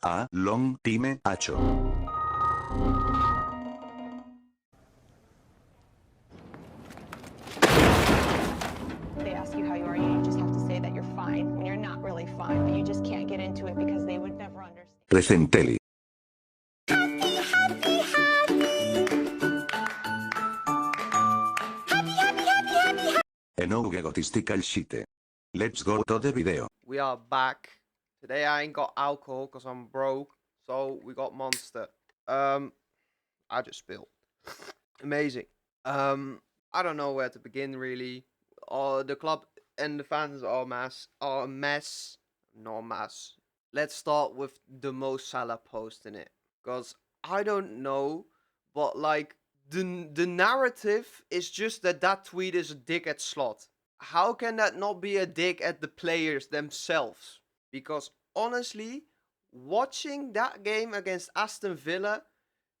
A long time acho. They ask you how you are, you just have to say that you're fine when you're not really fine, but you just can't get into it because they would never understand. Presenteli. Enough egotistical shit. Let's go to the video. We are back. Today I ain't got alcohol because I'm broke. So we got Monster. I just spilled. Amazing. I don't know where to begin really. The club and the fans are a mess. Not a mess. Let's start with the Mo Salah post in it. Because I don't know, but like the narrative is just that tweet is a dig at Slot. How can that not be a dig at the players themselves? Because honestly, watching that game against Aston Villa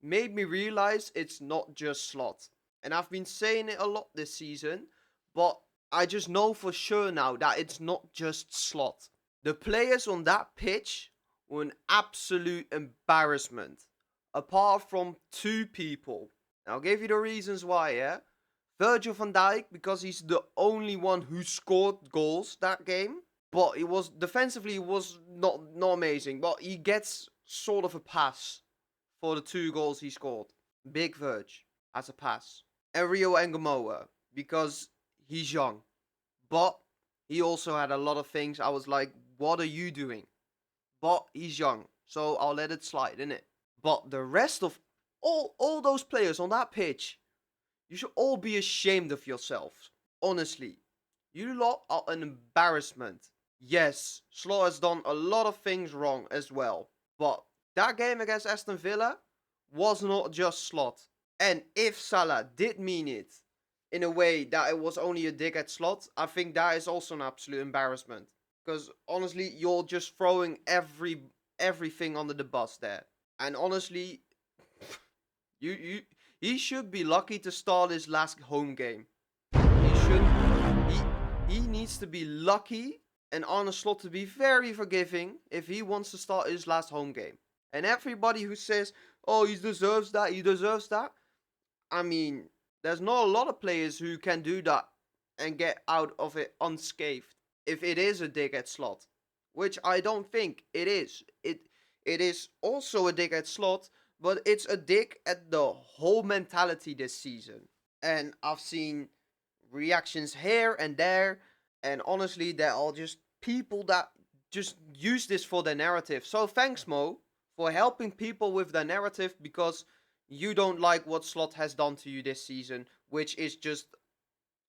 made me realize it's not just Slot. And I've been saying it a lot this season, but I just know for sure now that it's not just Slot. The players on that pitch were an absolute embarrassment. Apart from two people. And I'll give you the reasons why, yeah? Virgil van Dijk, because he's the only one who scored goals that game. But it was defensively was not amazing. But he gets sort of a pass for the 2 goals he scored. Big Virg as a pass. And Rio Engamoa, because he's young. But he also had a lot of things I was like, what are you doing? But he's young, so I'll let it slide, innit? But the rest of all those players on that pitch, you should all be ashamed of yourselves. Honestly. You lot are an embarrassment. Yes, Slot has done a lot of things wrong as well. But that game against Aston Villa was not just Slot. And if Salah did mean it in a way that it was only a dig at Slot, I think that is also an absolute embarrassment. Because honestly, you're just throwing everything under the bus there. And honestly, he should be lucky to start his last home game. He needs to be lucky and Arne Slot to be very forgiving if he wants to start his last home game. And everybody who says, oh, he deserves that. I mean, there's not a lot of players who can do that and get out of it unscathed if it is a dig at Slot, which I don't think it is. It is also a dig at Slot, but it's a dig at the whole mentality this season. And I've seen reactions here and there, and honestly, they're all just people that just use this for their narrative. So thanks, Mo, for helping people with their narrative, because you don't like what Slot has done to you this season, which is just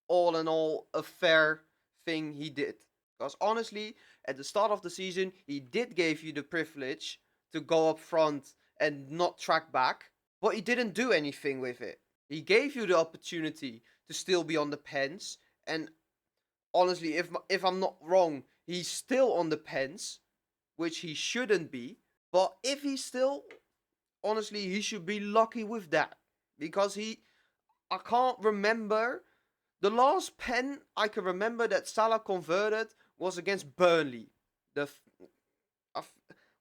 all in all a fair thing he did. Because honestly, at the start of the season, he did give you the privilege to go up front and not track back, but he didn't do anything with it. He gave you the opportunity to still be on the pens, and honestly, if I'm not wrong, he's still on the pens, which he shouldn't be. But if he's still, honestly, he should be lucky with that, because I can't remember. The last pen I can remember that Salah converted was against Burnley.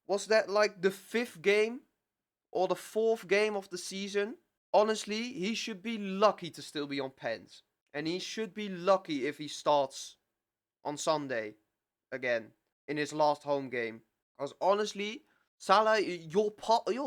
Was that like the 5th game or the 4th game of the season? Honestly, he should be lucky to still be on pens. And he should be lucky if he starts on Sunday again in his last home game. Because honestly, Salah, you're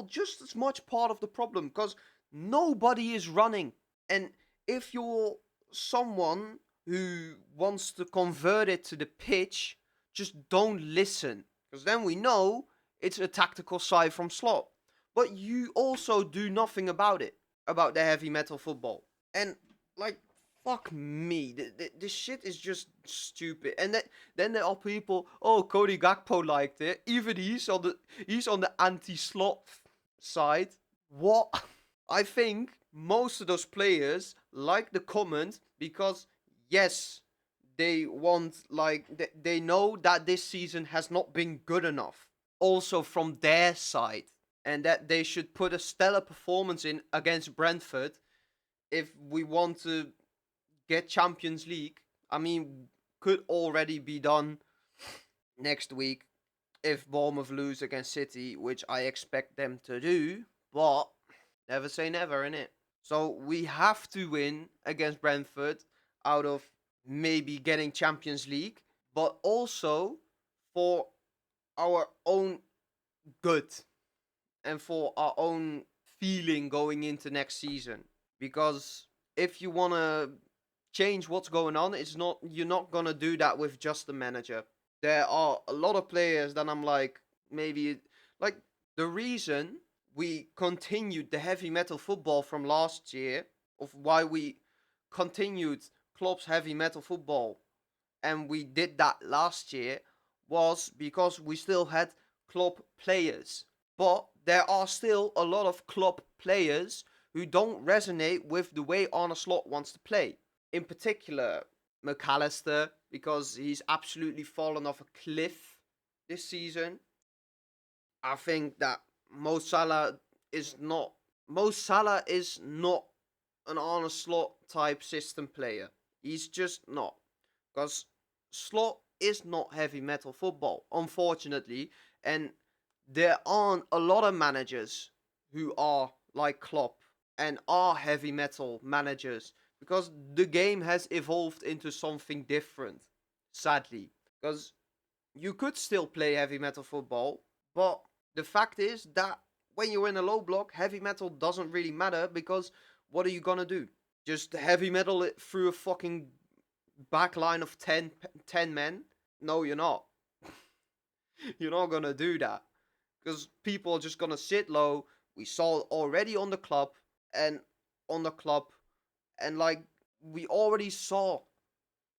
just as much part of the problem, because nobody is running. And if you're someone who wants to convert it to the pitch, just don't listen. Because then we know it's a tactical side from Slot. But you also do nothing about it, about the heavy metal football. And, like, fuck me. This shit is just stupid. And then there are people, oh, Cody Gakpo liked it. Even he's on the anti-Slot side. What? I think most of those players like the comment because, yes, they want, like, they know that this season has not been good enough. Also from their side. And that they should put a stellar performance in against Brentford if we want to get Champions League. I mean, could already be done next week. if Bournemouth lose against City, which I expect them to do, but never say never, innit? So we have to win against Brentford out of maybe getting Champions League, but also for our own good and for our own feeling going into next season. Because if you want to change what's going on, you're not going to do that with just the manager. There are a lot of players that I'm like, maybe like the reason we continued the heavy metal football from last year, of why we continued Klopp's heavy metal football, and we did that last year, was because we still had Klopp players. But there are still a lot of Klopp players who don't resonate with the way Arne Slot wants to play. In particular, McAllister, because he's absolutely fallen off a cliff this season. I think that Mo Salah is not an Arne Slot type system player. He's just not. Because Slot is not heavy metal football, unfortunately, and there aren't a lot of managers who are like Klopp and are heavy metal managers, because the game has evolved into something different, sadly. Because you could still play heavy metal football, but the fact is that when you're in a low block, heavy metal doesn't really matter, because what are you gonna do? Just heavy metal it through a fucking back line of 10 men? No, you're not. You're not gonna do that. Because people are just gonna sit low. We saw it already and on the club, and like we already saw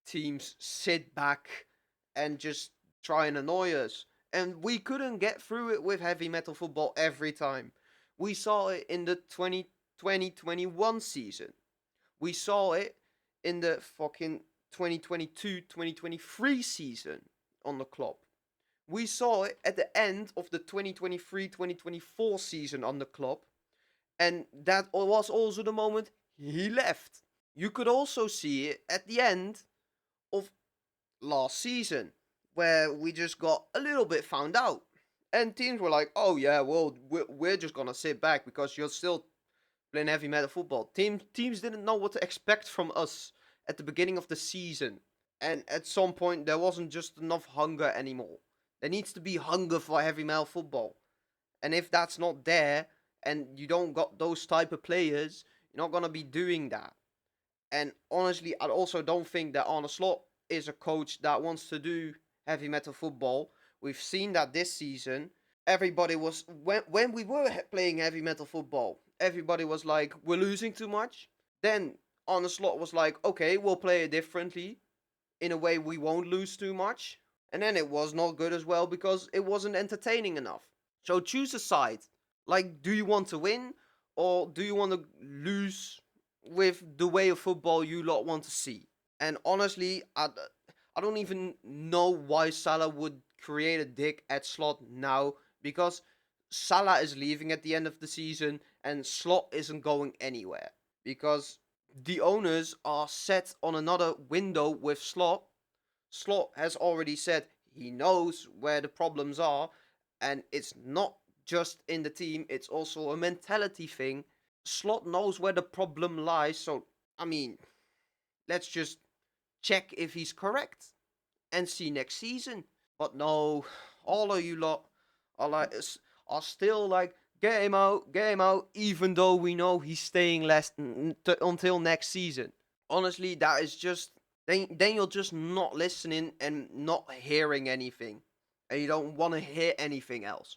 teams sit back and just try and annoy us. And we couldn't get through it with heavy metal football every time. We saw it in the 2020-21 season. We saw it in the fucking 2022-2023 season on the club. We saw it at the end of the 2023-2024 season on the club. And that was also the moment he left. You could also see it at the end of last season, where we just got a little bit found out. And teams were like, oh yeah, well, we're just gonna sit back because you're still playing heavy metal football. Teams didn't know what to expect from us at the beginning of the season. And at some point, there wasn't just enough hunger anymore. There needs to be hunger for heavy metal football. And if that's not there, and you don't got those type of players, you're not gonna be doing that. And honestly, I also don't think that Arne Slot is a coach that wants to do heavy metal football. We've seen that this season. Everybody was when we were playing heavy metal football, everybody was like, we're losing too much. Then Arne Slot was like, okay, we'll play it differently. In a way, we won't lose too much. And then it was not good as well because it wasn't entertaining enough. So choose a side. Like, do you want to win, or do you want to lose with the way of football you lot want to see? And honestly, I don't even know why Salah would create a dig at Slot now, because Salah is leaving at the end of the season and Slot isn't going anywhere, because the owners are set on another window with Slot. Slot has already said he knows where the problems are, and it's not just in the team, it's also a mentality thing. Slot knows where the problem lies, so I mean, let's just check if he's correct and see next season. But no, all of you lot are like are still like, get him out, even though we know he's staying until next season. Honestly, that is just then you're just not listening and not hearing anything, and you don't want to hear anything else.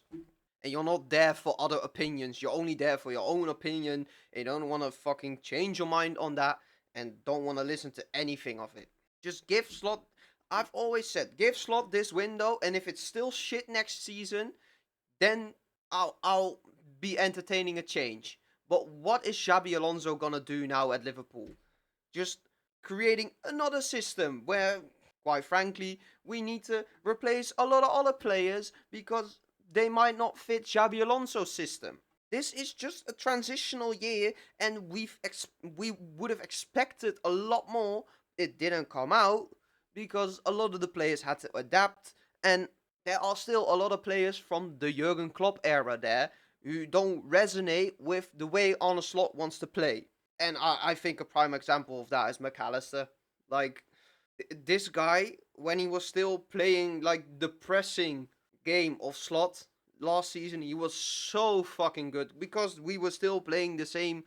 And you're not there for other opinions. You're only there for your own opinion. And you don't want to fucking change your mind on that, and don't want to listen to anything of it. Just give Slot. I've always said, give Slot this window, and if it's still shit next season, then I'll be entertaining a change. But what is Xabi Alonso gonna do now at Liverpool? Just creating another system where, quite frankly, we need to replace a lot of other players because they might not fit Xabi Alonso's system. This is just a transitional year, and we would have expected a lot more. It didn't come out because a lot of the players had to adapt, and there are still a lot of players from the Jurgen Klopp era there who don't resonate with the way Arne Slot wants to play. And I think a prime example of that is McAllister. Like, this guy, when he was still playing like the pressing game of Slot last season, he was so fucking good because we were still playing the same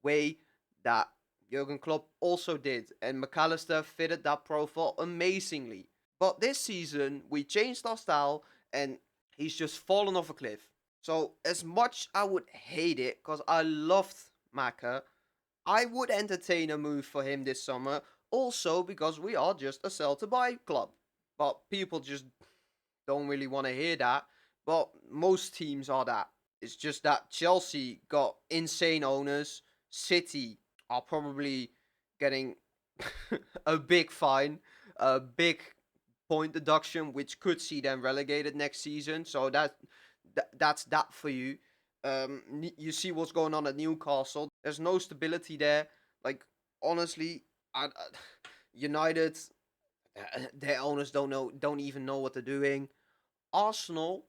way that Jurgen Klopp also did, and McAllister fitted that profile amazingly. But this season, we changed our style, and he's just fallen off a cliff. So, as much I would hate it, because I loved Maka, I would entertain a move for him this summer, also because we are just a sell to buy club. But people just don't really want to hear that. But most teams are that. It's just that Chelsea got insane owners. City are probably getting a big fine, a big point deduction, which could see them relegated next season. So that's that for you. You see what's going on at Newcastle. There's no stability there. Like, honestly, United, their owners don't even know what they're doing. Arsenal,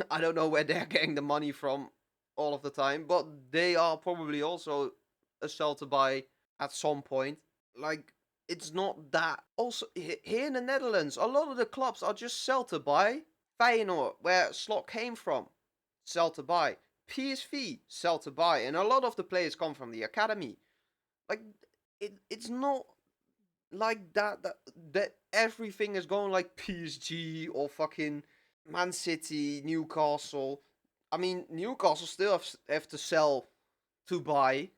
I don't know where they're getting the money from all of the time, but they are probably also a sell to buy at some point. Like, it's not that. Also, here in the Netherlands, a lot of the clubs are just sell to buy. Feyenoord, where Slot came from, sell to buy. PSV, sell to buy, and a lot of the players come from the academy. Like, it's not like that everything is going like PSG or fucking Man City, Newcastle. I mean, Newcastle still have to sell to buy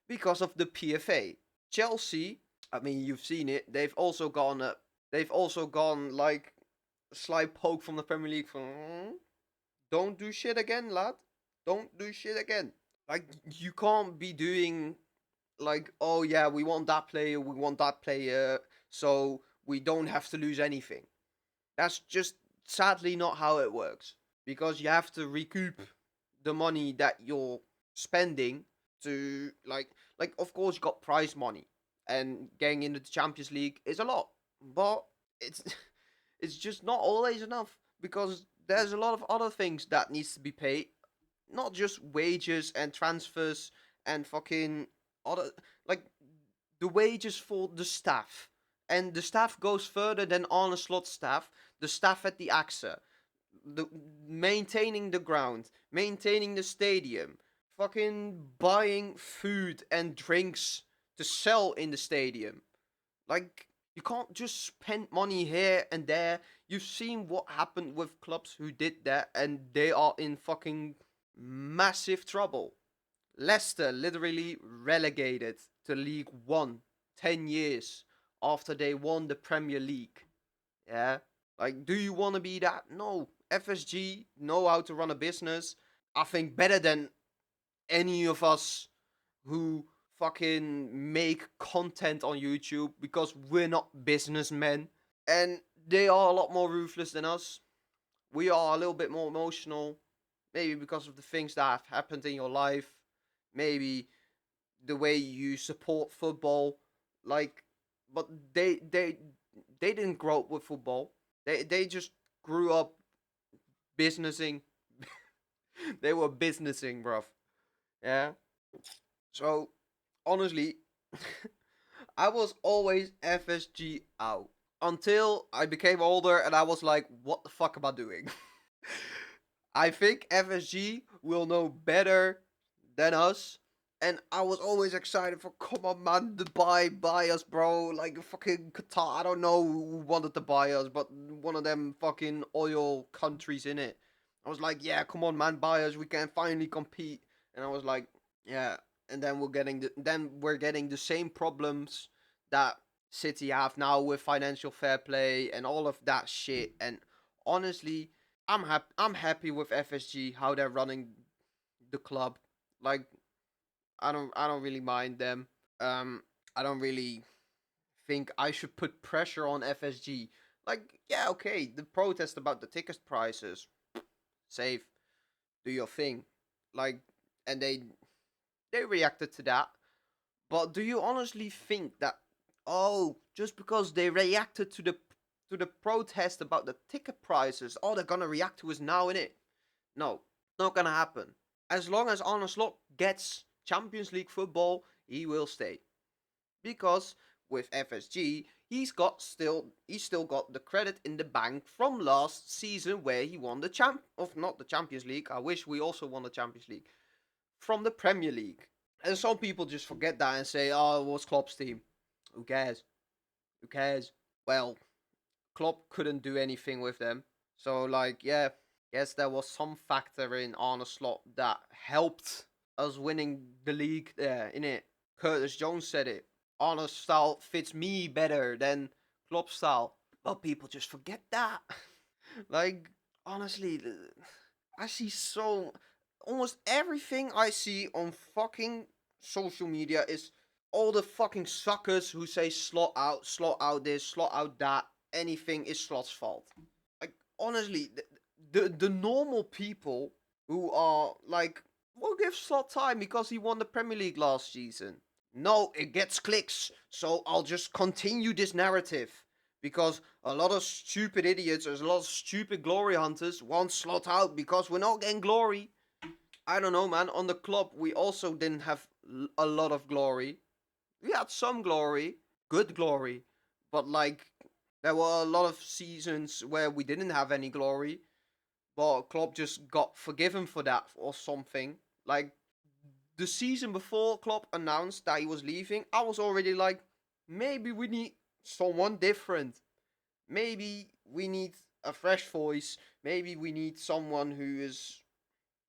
because of the PFA. Chelsea, I mean, you've seen it. They've also gone like a slight poke from the Premier League from don't do shit again, lad. Don't do shit again. Like, you can't be doing like, oh yeah, we want that player, so we don't have to lose anything. That's just sadly not how it works. Because you have to recoup the money that you're spending to like of course you got prize money. And getting into the Champions League is a lot. But it's it's just not always enough because there's a lot of other things that needs to be paid. Not just wages and transfers and fucking other like the wages for the staff. And the staff goes further than Arne Slot's staff. The staff at the AXA, the maintaining the ground, maintaining the stadium, fucking buying food and drinks to sell in the stadium. Like, you can't just spend money here and there. You've seen what happened with clubs who did that, and they are in fucking massive trouble. Leicester literally relegated to League One 10 years after they won the Premier League. Yeah? Like, do you want to be that? No. FSG know how to run a business. I think better than any of us who fucking make content on YouTube because we're not businessmen. And they are a lot more ruthless than us. We are a little bit more emotional. Maybe because of the things that have happened in your life. Maybe the way you support football. Like, but they didn't grow up with football. They just grew up businessing. They were businessing, bruv. Yeah. So honestly, I was always FSG out until I became older and I was like, what the fuck am I doing? I think FSG will know better than us. And I was always excited for, come on, man, buy us, bro. Like, fucking Qatar, I don't know who wanted to buy us, but one of them fucking oil countries in it. I was like, yeah, come on, man, buy us. We can finally compete. And I was like, yeah. And then we're getting the same problems that City have now with financial fair play and all of that shit. And honestly, I'm happy with FSG how they're running the club. Like, I don't really mind them. I don't really think I should put pressure on FSG. Like, yeah, okay, the protest about the ticket prices, safe, do your thing. Like, and they reacted to that. But do you honestly think that, oh, just because they reacted to to the protest about the ticket prices, all they're gonna react to is now, innit? No, not gonna happen. As long as Arne Slot gets Champions League football, he will stay. Because with FSG, he's still got the credit in the bank from last season where he won the not the Champions League. I wish we also won the Champions League. From the Premier League. And some people just forget that and say, oh, it was Klopp's team. Who cares? Who cares? Well, Klopp couldn't do anything with them. So, like, yeah, yes, there was some factor in Arne Slot that helped us winning the league there, innit? Curtis Jones said it. Arne's style fits me better than Klopp's style. But people just forget that. Like, honestly, I see almost everything I see on fucking social media is all the fucking suckers who say slot out this, slot out that. Anything is Slot's fault. Like, honestly, the normal people who are like, we'll give Slot time because he won the Premier League last season. No, it gets clicks, so I'll just continue this narrative. Because a lot of stupid idiots, there's a lot of stupid glory hunters want Slot out because we're not getting glory. I don't know, man. On the club, we also didn't have a lot of glory. We had some glory, good glory, but like, there were a lot of seasons where we didn't have any glory, but Klopp just got forgiven for that or something. Like, the season before Klopp announced that he was leaving, I was already like, maybe we need someone different. Maybe we need a fresh voice. Maybe we need someone who is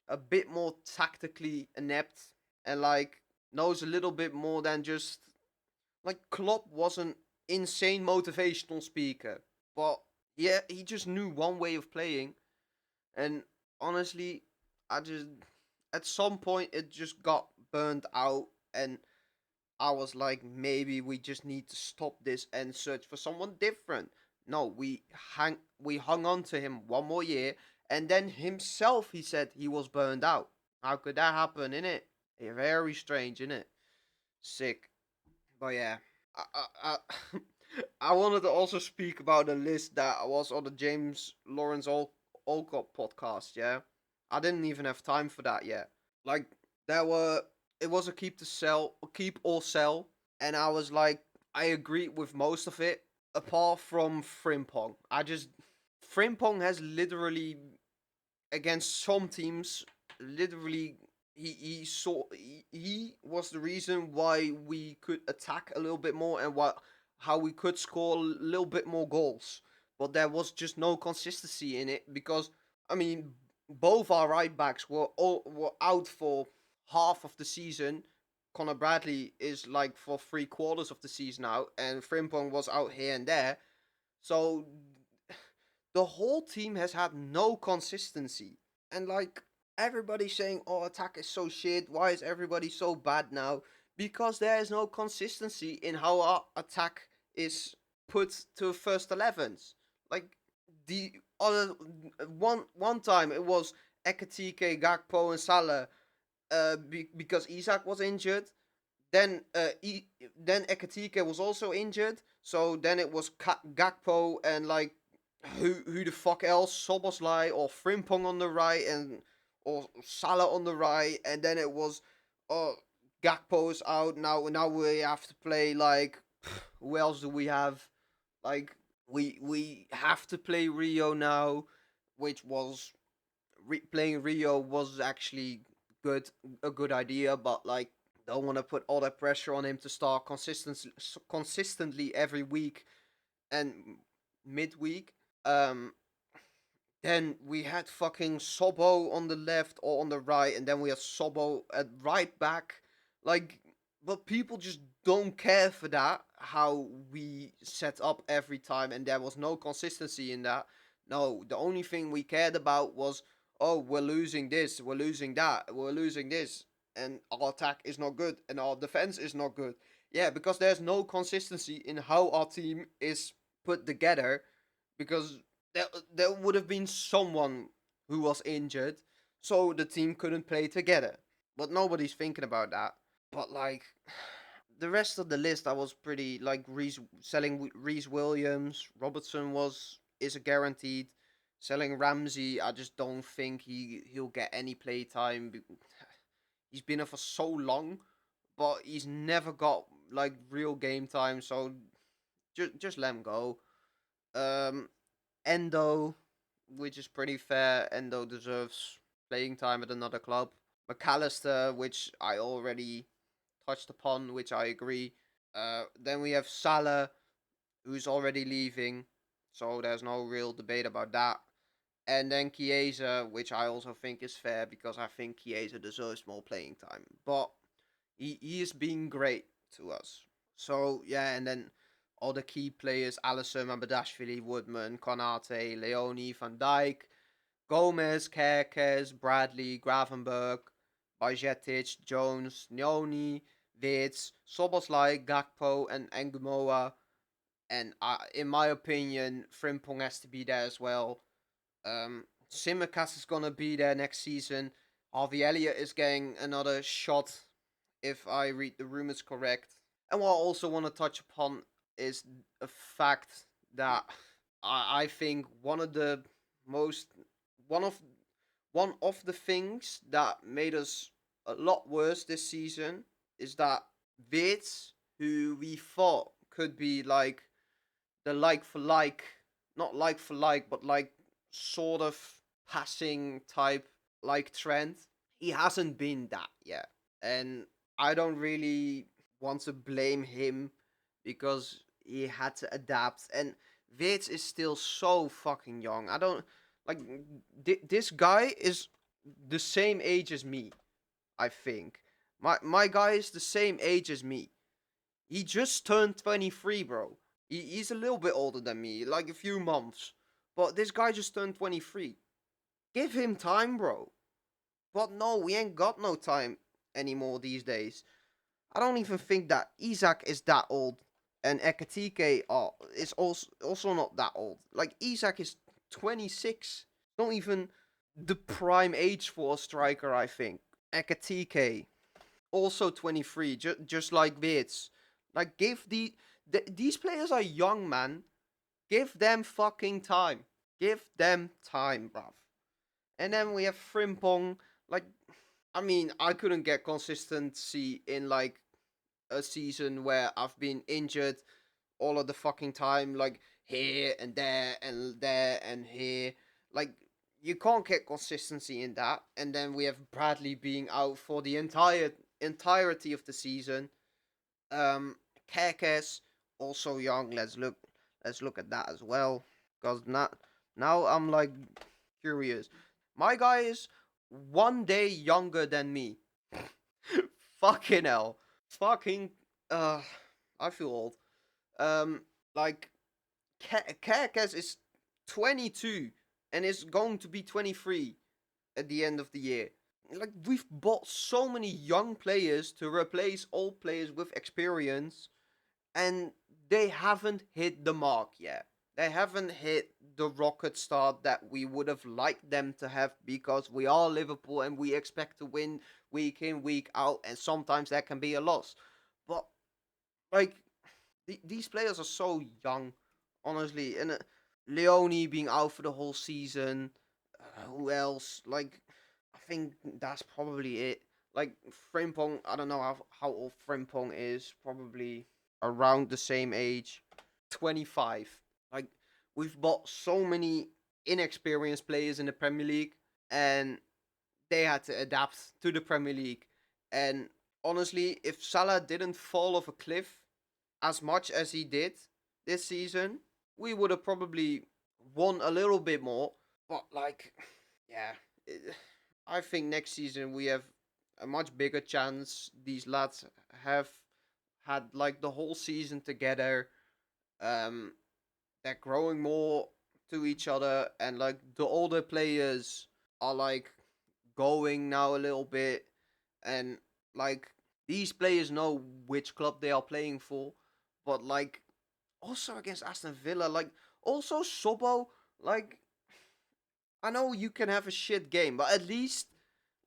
a bit more tactically inept and like knows a little bit more than just like Klopp was an insane motivational speaker, but yeah, he just knew one way of playing, and honestly, I just at some point it just got burned out, and I was like, maybe we just need to stop this and search for someone different. No, we hung on to him one more year, and then himself he said he was burned out. How could that happen, innit? Very strange, innit? Sick. But yeah, I I wanted to also speak about the list that was on the James Lawrence Olcott podcast. Yeah, I didn't even have time for that yet. Like, it was a keep or sell, and I was like, I agree with most of it, apart from Frimpong. Frimpong has literally, against some teams, literally he was the reason why we could attack a little bit more and how we could score a little bit more goals. But there was just no consistency in it because, I mean, both our right backs were out for half of the season. Connor Bradley is like for 3/4 of the season out, and Frimpong was out here and there. So the whole team has had no consistency. And like, everybody's saying, oh, attack is so shit. Why is everybody so bad now? Because there is no consistency in how our attack is put to first 11s. Like, the other one time it was Ekatike, Gakpo, and Salah, because Isaac was injured. Then then Ekatike was also injured. So then it was Gakpo and like who the fuck else? Soboslai or Frimpong on the right or Salah on the right, and then it was Gakpo's out now we have to play like who else do we have? Like we have to play Rio now, which was playing Rio was actually a good idea, but like don't want to put all that pressure on him to start consistently every week and midweek. Um, then we had fucking Sobo on the left or on the right, and then we had Sobo at right back. Like, but people just don't care for that, how we set up every time, and there was no consistency in that. No, the only thing we cared about was, oh, we're losing this, we're losing that, we're losing this, and our attack is not good, and our defense is not good. Yeah, because there's no consistency in how our team is put together, because there would have been someone who was injured, so the team couldn't play together. But nobody's thinking about that. But like, the rest of the list, I was pretty like selling Reese Williams. Robertson is a guaranteed. Selling Ramsey, I just don't think he'll get any play time. He's been there for so long, but he's never got like real game time. So just let him go. Um, Endo, which is pretty fair. Endo deserves playing time at another club. McAllister, which I already touched upon, which I agree. Then we have Salah, who's already leaving, so there's no real debate about that. And then Chiesa, which I also think is fair because I think Chiesa deserves more playing time. But he is being great to us. So yeah, and then all the key players: Alisson, Abadashvili, Woodman, Konate, Leone, Van Dijk, Gomez, Kerkez, Bradley, Gravenberg, Bajcetic, Jones, Nyoni, Wirtz, Soboslai, Gakpo, and Ngumoa. And in my opinion, Frimpong has to be there as well. Simicast is gonna be there next season. Harvey Elliott is getting another shot, if I read the rumors correct. And what I also want to touch upon is a fact that I think most one of one of the things that made us a lot worse this season is that Wirtz, who we thought could be like the like for like, not like for like, but like sort of passing type like Trent, he hasn't been that yet. And I don't really want to blame him because he had to adapt. And Wirtz is still so fucking young. I don't like this guy is the same age as me. I think my guy is the same age as me. He just turned 23, bro. He's a little bit older than me, like a few months. But this guy just turned 23. Give him time, bro. But no, we ain't got no time anymore these days. I don't even think that Isaac is that old. And Ekatike is also not that old. Like, Isaac is 26. Not even the prime age for a striker, I think. Ekatike, also 23, just like Wirtz. Like, these players are young, man. Give them fucking time. Give them time, bruv. And then we have Frimpong. Like, I mean, I couldn't get consistency in like a season where I've been injured all of the fucking time, like here and there and here. Like, you can't get consistency in that. And then we have Bradley being out for the entirety of the season. Um, Kerkez, also young. Let's look at that as well. Cause now I'm like curious. My guy is 1 day younger than me. Fucking hell. Fucking I feel old. Um like Kerkez is 22 and is going to be 23 at the end of the year. Like, we've bought so many young players to replace old players with experience, and they haven't hit the mark yet. They haven't hit the rocket start that we would have liked them to have because we are Liverpool and we expect to win week in, week out, and sometimes that can be a loss. But, like, these players are so young, honestly. And Leone being out for the whole season. Who else? Like, I think that's probably it. Like, Frimpong, I don't know how old Frimpong is. Probably around the same age. 25. Like, we've bought so many inexperienced players in the Premier League, and they had to adapt to the Premier League. And honestly, if Salah didn't fall off a cliff as much as he did this season, we would have probably won a little bit more. But, like, yeah, I think next season we have a much bigger chance. These lads have had like the whole season together. Um, they're growing more to each other, and like the older players are like going now a little bit, and like these players know which club they are playing for, but like also against Aston Villa, like also Sobo, like I know you can have a shit game, but at least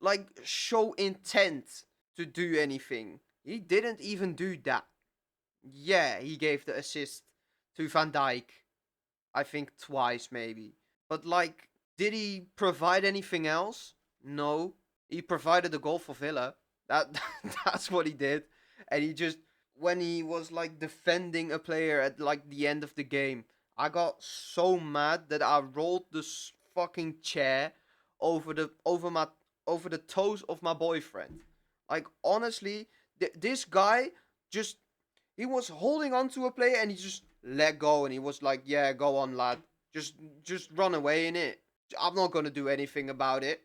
like show intent to do anything. He didn't even do that. Yeah, he gave the assist to Van Dijk. I think twice maybe. But like, did he provide anything else? No. He provided a goal for Villa. That that's what he did. And he just, when he was like defending a player at like the end of the game, I got so mad that I rolled this fucking chair over the toes of my boyfriend. Like honestly, this guy just, he was holding on to a player and he just let go and he was like, "Yeah, go on, lad. Just just run away in it. I'm not gonna do anything about it."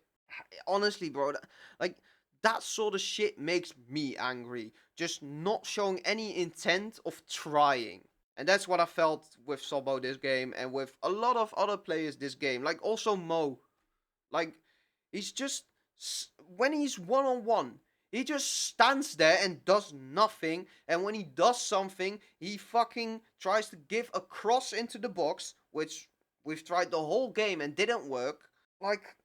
Honestly, bro, like that sort of shit makes me angry. Just not showing any intent of trying. And that's what I felt with Sobo this game and with a lot of other players this game. Like also Mo. Like he's just, when he's one on one, he just stands there and does nothing. And when he does something, he fucking tries to give a cross into the box, which we've tried the whole game and didn't work. Like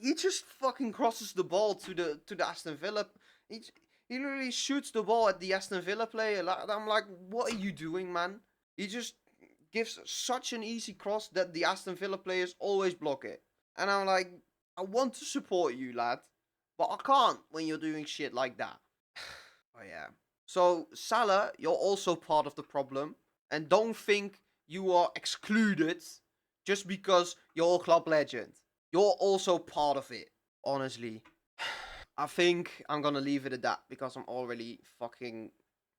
he just fucking crosses the ball to the Aston Villa. He he literally shoots the ball at the Aston Villa player. I'm like, what are you doing, man? He just gives such an easy cross that the Aston Villa players always block it. And I'm like, I want to support you, lad, but I can't when you're doing shit like that. Oh yeah. So Salah, you're also part of the problem, and don't think you are excluded just because you're a club legend. You're also part of it. Honestly, I think I'm gonna leave it at that because I'm already fucking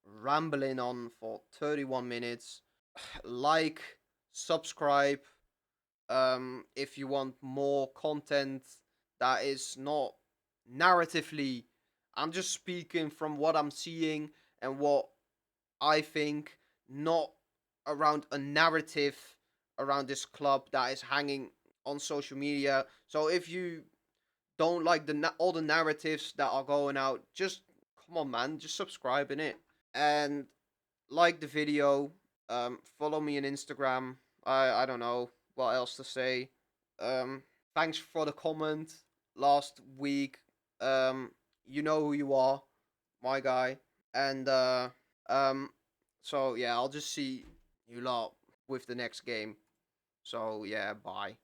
rambling on for 31 minutes. Like, subscribe, if you want more content that is not narratively. I'm just speaking from what I'm seeing and what I think, not around a narrative around this club that is hanging on social media. So if you don't like all the narratives that are going out, just come on, man, just subscribe in it and like the video. Follow me on Instagram. I don't know what else to say. Um, Thanks for the comment last week. Um, you know who you are, my guy. And um, so yeah, I'll just see you lot with the next game. So yeah, bye.